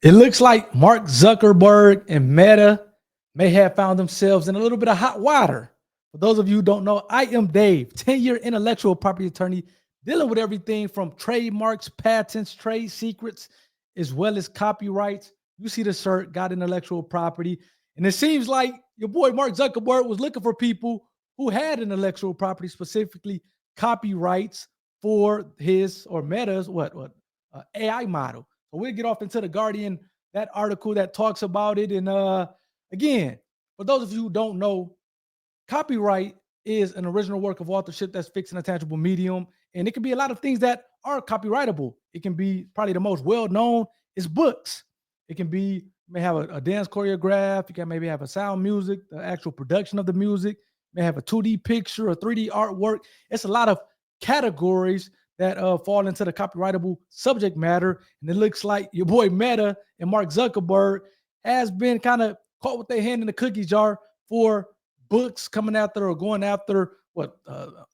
It looks like Mark Zuckerberg and Meta may have found themselves in a little bit of hot water. For those of you who don't know, I am Dave, 10-year intellectual property attorney, dealing with everything from trademarks, patents, trade secrets, as well as copyrights. You see the shirt, got intellectual property. And it seems like your boy Mark Zuckerberg was looking for people who had intellectual property, specifically copyrights for his or Meta's AI model. So we'll get off into the Guardian, that article that talks about it. And again, for those of you who don't know, copyright is an original work of authorship that's fixed in a tangible medium. And it can be a lot of things that are copyrightable. It can be probably the most well-known is books. It can be, you may have a dance choreograph. You can maybe have a sound music, the actual production of the music, may have a 2D picture, a 3D artwork. It's a lot of categories that fall into the copyrightable subject matter. And it looks like your boy Meta and Mark Zuckerberg has been kind of caught with their hand in the cookie jar for books coming after or going after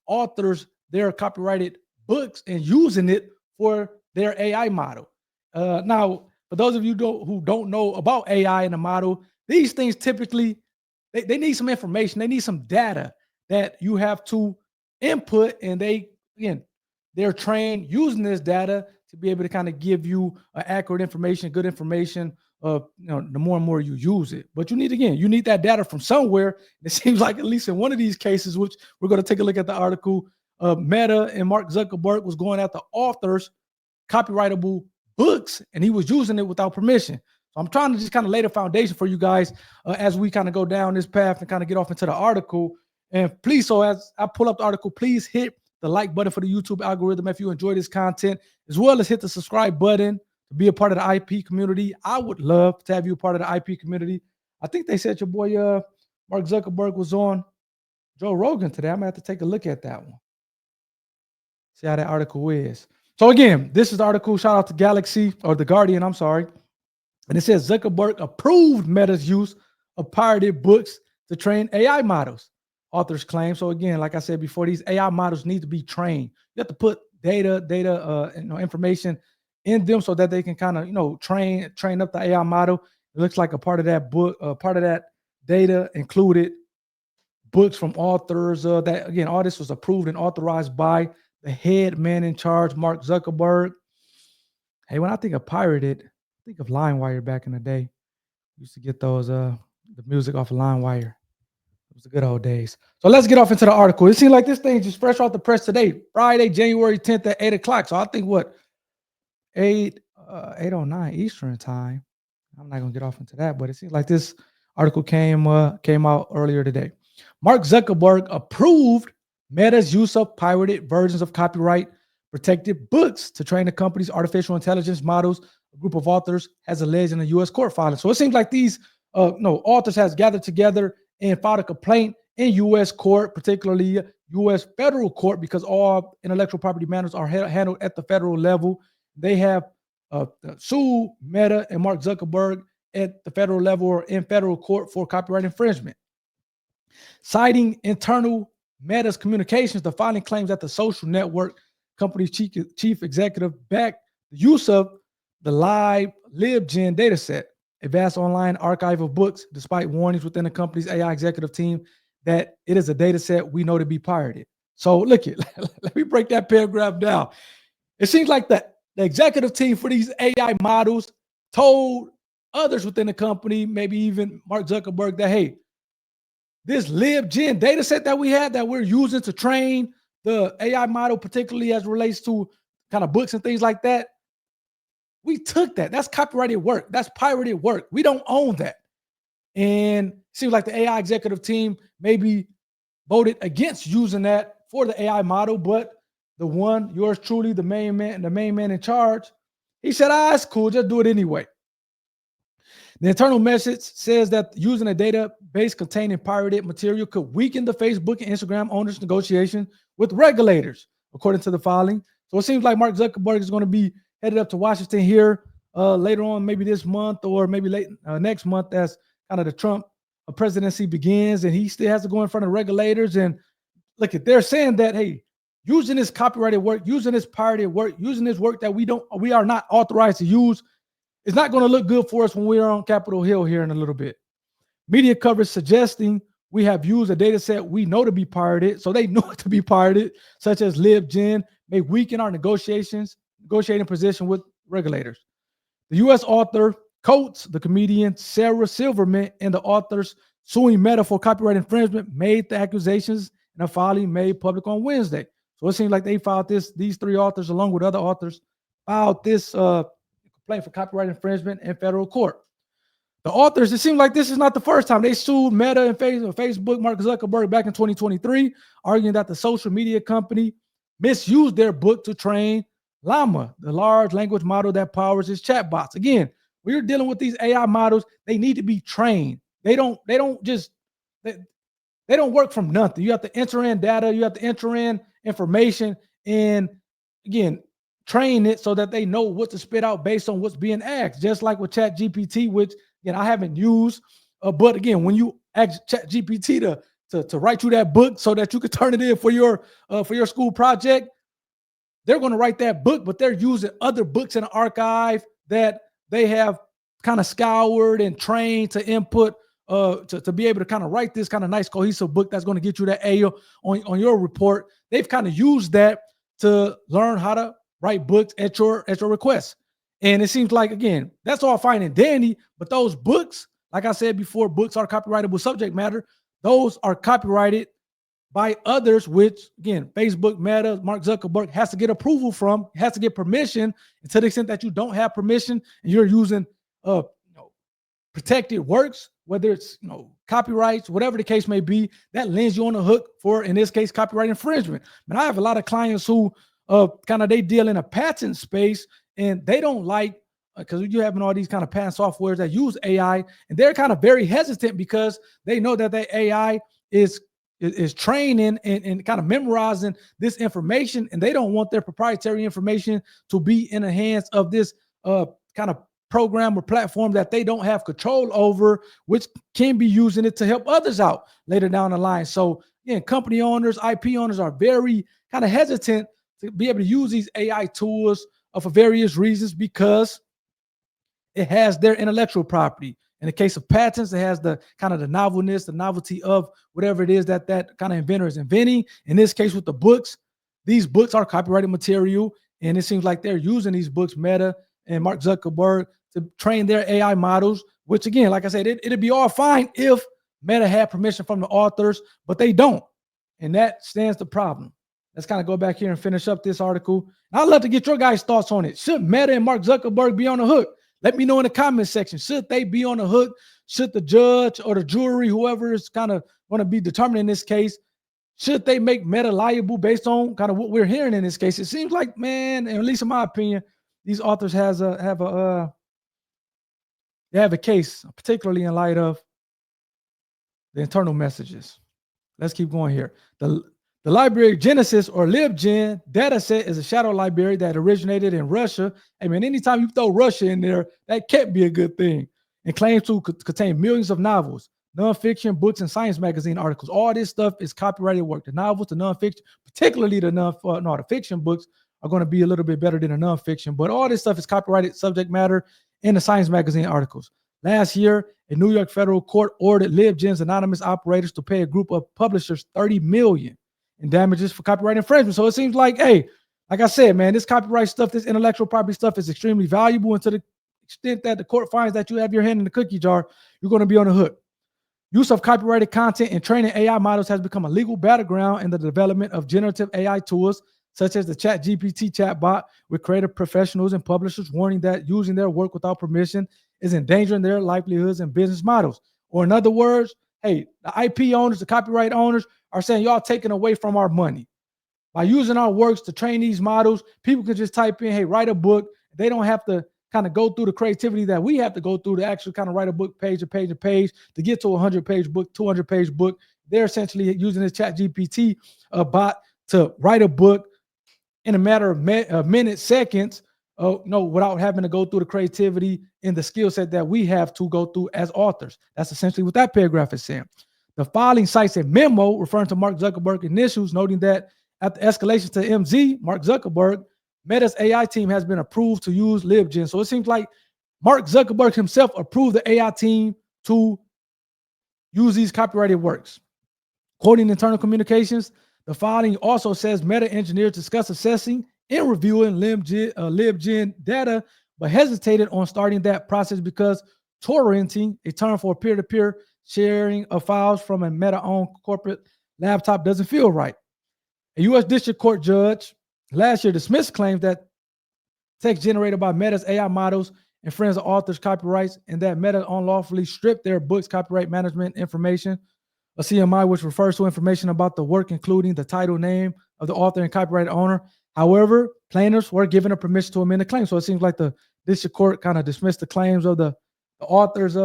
authors, their copyrighted books, and using it for their AI model. Now, for those of you who don't know about AI and the model, these things typically, they need some information. They need some data that you have to input, and they're trained using this data to be able to kind of give you accurate information, good information. The more and more you use it, but you need that data from somewhere. It seems like at least in one of these cases, which we're going to take a look at the article, Meta and Mark Zuckerberg was going after authors' copyrightable books, and he was using it without permission. So I'm trying to just kind of lay the foundation for you guys as we kind of go down this path and kind of get off into the article. And please, so as I pull up the article, please hit the like button for the YouTube algorithm if you enjoy this content, as well as hit the subscribe button to be a part of the IP community. I would love to have you a part of the IP community. I think they said your boy Mark Zuckerberg was on Joe Rogan today. I'm gonna have to take a look at that one. See how that article is. So again, this is the article. Shout out to Galaxy or the Guardian, I'm sorry. And it says Zuckerberg approved Meta's use of pirated books to train AI models, authors claim. So again, like I said before, these AI models need to be trained. You have to put information in them so that they can kind of, train up the AI model. It looks like a part of that book, part of that data included books from authors that, again, all this was approved and authorized by the head man in charge, Mark Zuckerberg. Hey, when I think of pirated, I think of LimeWire back in the day. Used to get those the music off of LimeWire. It was the good old days. So let's get off into the article. It seems like this thing just fresh off the press today, Friday, January 10th at 8 o'clock. So I think 8:09 Eastern time. I'm not gonna get off into that, but it seems like this article came out earlier today. Mark Zuckerberg approved Meta's use of pirated versions of copyright protected books to train the company's artificial intelligence models. A group of authors has alleged in a U.S. court filing. So it seems like these authors has gathered together and filed a complaint in U.S. court, particularly U.S. federal court, because all intellectual property matters are handled at the federal level. They have sued Meta and Mark Zuckerberg at the federal level or in federal court for copyright infringement. Citing internal Meta's communications, the filing claims that the social network company's chief executive backed the use of the LibGen dataset, a vast online archive of books, despite warnings within the company's AI executive team that it is a dataset we know to be pirated. So look it, let me break that paragraph down. It seems like the executive team for these AI models told others within the company, maybe even Mark Zuckerberg, that, hey, this LibGen data set that we had that we're using to train the AI model, particularly as relates to kind of books and things like that, we took that. That's copyrighted work. That's pirated work. We don't own that. And it seems like the AI executive team maybe voted against using that for the AI model, but the one, yours truly, the main man in charge, he said, it's cool, just do it anyway. The internal message says that using a database containing pirated material could weaken the Facebook and Instagram owners' negotiation with regulators, according to the filing. So it seems like Mark Zuckerberg is going to be headed up to Washington here later on, maybe this month or maybe late next month, as kind of the Trump presidency begins, and he still has to go in front of regulators. And look, they're saying that, hey, using this copyrighted work, using this pirated work, using this work that we are not authorized to use, it's not going to look good for us when we're on Capitol Hill here in a little bit. Media coverage suggesting we have used a data set we know to be pirated, so they know it to be pirated, such as LibGen, may weaken our negotiating position with regulators. The U.S. author quotes the comedian Sarah Silverman and the authors suing Meta for copyright infringement made the accusations in a filing made public on Wednesday. So it seems like they filed this, these three authors, along with other authors, filed this complaint for copyright infringement in federal court. The authors, it seems like this is not the first time. They sued Meta and Facebook, Mark Zuckerberg, back in 2023, arguing that the social media company misused their book to train Llama, the large language model that powers its chatbots. Again, we're dealing with these AI models. They need to be trained. They don't work from nothing. You have to enter in data, you have to enter in information, and again, train it so that they know what to spit out based on what's being asked. Just like with ChatGPT, which again I haven't used, but again, when you ask ChatGPT to write you that book so that you can turn it in for your school project, they're going to write that book, but they're using other books in the archive that they have kind of scoured and trained to input to be able to kind of write this kind of nice cohesive book that's going to get you that A on your report. They've kind of used that to learn how to write books at your request. And it seems like, again, that's all fine and dandy, but those books, like I said before, books are copyrightable subject matter. Those are copyrighted by others, which again, Facebook, Meta, Mark Zuckerberg has to get approval from, has to get permission. And to the extent that you don't have permission and you're using protected works, whether it's copyrights, whatever the case may be, that lands you on the hook for, in this case, copyright infringement. And I have a lot of clients who they deal in a patent space, and they don't like, because you're having all these kind of patent softwares that use AI, and they're kind of very hesitant because they know that the AI is training and kind of memorizing this information, and they don't want their proprietary information to be in the hands of this kind of program or platform that they don't have control over, which can be using it to help others out later down the line. So again, company owners, IP owners are very kind of hesitant to be able to use these AI tools for various reasons, because it has their intellectual property. In the case of patents, it has the kind of the novelness, the novelty of whatever it is that kind of inventor is inventing. In this case, with the books, these books are copyrighted material, and it seems like they're using these books, Meta and Mark Zuckerberg, to train their AI models, which again, like I said, it'd be all fine if Meta had permission from the authors, but they don't. And that stands the problem. Let's kind of go back here and finish up this article. I'd love to get your guys' thoughts on it. Should Meta and Mark Zuckerberg be on the hook? Let me know in the comment section. Should they be on the hook? Should the judge or the jury, whoever is kind of going to be determining this case, should they make Meta liable based on kind of what we're hearing in this case? It seems like, man, and at least in my opinion, these authors have a case, particularly in light of the internal messages. Let's keep going here. The library Genesis, or LibGen dataset, is a shadow library that originated in Russia. I mean, anytime you throw Russia in there, that can't be a good thing. And claims to contain millions of novels, nonfiction, books, and science magazine articles. All this stuff is copyrighted work. The novels, the nonfiction, particularly the fiction books, are going to be a little bit better than the nonfiction. But all this stuff is copyrighted subject matter in the science magazine articles. Last year, a New York federal court ordered LibGen's anonymous operators to pay a group of publishers $30 million in damages for copyright infringement. So it seems like, hey, like I said, man, this copyright stuff, this intellectual property stuff is extremely valuable. And to the extent that the court finds that you have your hand in the cookie jar, you're going to be on the hook. Use of copyrighted content and training AI models has become a legal battleground in the development of generative AI tools, such as the ChatGPT chatbot, with creative professionals and publishers warning that using their work without permission is endangering their livelihoods and business models. Or in other words, hey, the IP owners, the copyright owners are saying, y'all taking away from our money. By using our works to train these models, people can just type in, hey, write a book. They don't have to kind of go through the creativity that we have to go through to actually kind of write a book page to page to page to get to a 100-page book, 200-page book. They're essentially using this ChatGPT bot to write a book in a matter of minutes, seconds, without having to go through the creativity and the skill set that we have to go through as authors. That's essentially what that paragraph is saying. The filing cites a memo referring to Mark Zuckerberg initials, noting that after escalation to MZ, Mark Zuckerberg, Meta's AI team has been approved to use LibGen. So it seems like Mark Zuckerberg himself approved the AI team to use these copyrighted works. Quoting internal communications, the filing also says Meta engineers discussed assessing and reviewing libgen data, but hesitated on starting that process because torrenting, a term for peer-to-peer sharing of files from a Meta-owned corporate laptop, doesn't feel right. A U.S. District Court judge last year dismissed claims that text generated by Meta's AI models infringe the author's copyrights and that Meta unlawfully stripped their book's copyright management information, a CMI, which refers to information about the work, including the title, name of the author and copyright owner. However, plaintiffs were given a permission to amend the claim. So it seems like the district court kind of dismissed the claims of the author's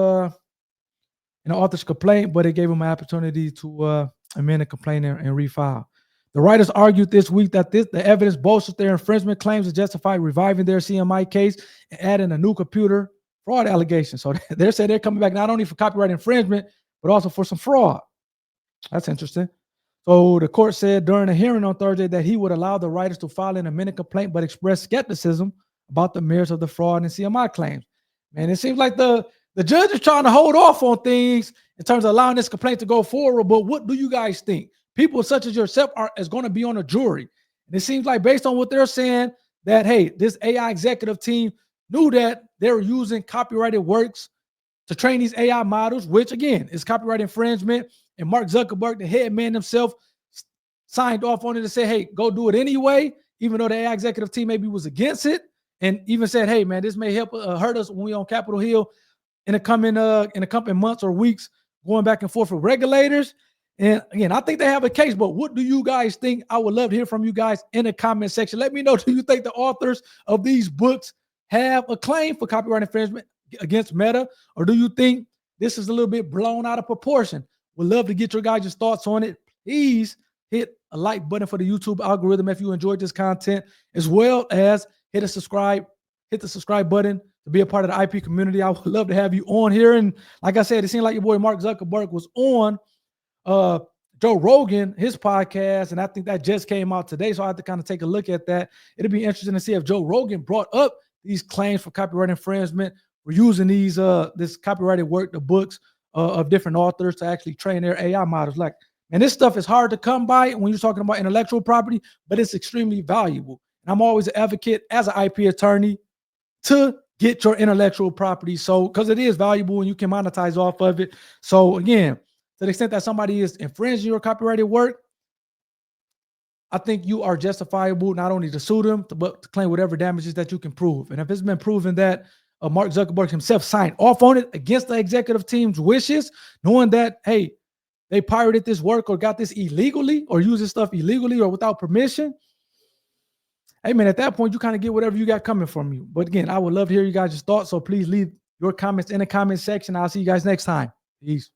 complaint, but it gave them an opportunity to amend the complaint and refile. The writers argued this week that the evidence bolsters their infringement claims to justify reviving their CMI case and adding a new computer fraud allegation. So they're saying they're coming back not only for copyright infringement, but also for some fraud. That's interesting. So the court said during a hearing on Thursday that he would allow the writers to file an amended complaint, but expressed skepticism about the merits of the fraud and CMI claims. Man, it seems like the judge is trying to hold off on things in terms of allowing this complaint to go forward. But what do you guys think? People such as yourself is going to be on a jury. And it seems like based on what they're saying that, hey, this AI executive team knew that they were using copyrighted works to train these AI models, which again is copyright infringement. And Mark Zuckerberg, the head man himself, signed off on it to say, hey, go do it anyway, even though the AI executive team maybe was against it, and even said, hey, man, this may help hurt us when we on Capitol Hill in the coming months or weeks, going back and forth with regulators. And again, I think they have a case, but what do you guys think? I would love to hear from you guys in the comment section. Let me know, do you think the authors of these books have a claim for copyright infringement against Meta, or do you think this is a little bit blown out of proportion? Would love to get your guys' thoughts on it. Please hit a like button for the YouTube algorithm if you enjoyed this content, as well as hit the subscribe button to be a part of the IP community. I would love to have you on here. And like I said, it seemed like your boy Mark Zuckerberg was on Joe Rogan, his podcast, and I think that just came out today. So I have to kind of take a look at that. It'll be interesting to see if Joe Rogan brought up these claims for copyright infringement. We're using these this copyrighted work, the books of different authors to actually train their AI models. Like, and this stuff is hard to come by when you're talking about intellectual property, but it's extremely valuable. And I'm always an advocate as an IP attorney to get your intellectual property. So, because it is valuable and you can monetize off of it. So again, to the extent that somebody is infringing your copyrighted work, I think you are justifiable not only to sue them, but to claim whatever damages that you can prove. And if it's been proven that Mark Zuckerberg himself signed off on it against the executive team's wishes, knowing that, hey, they pirated this work or got this illegally or used this stuff illegally or without permission, hey, man, at that point, you kind of get whatever you got coming from you. But again, I would love to hear you guys' thoughts. So please leave your comments in the comment section. I'll see you guys next time. Peace.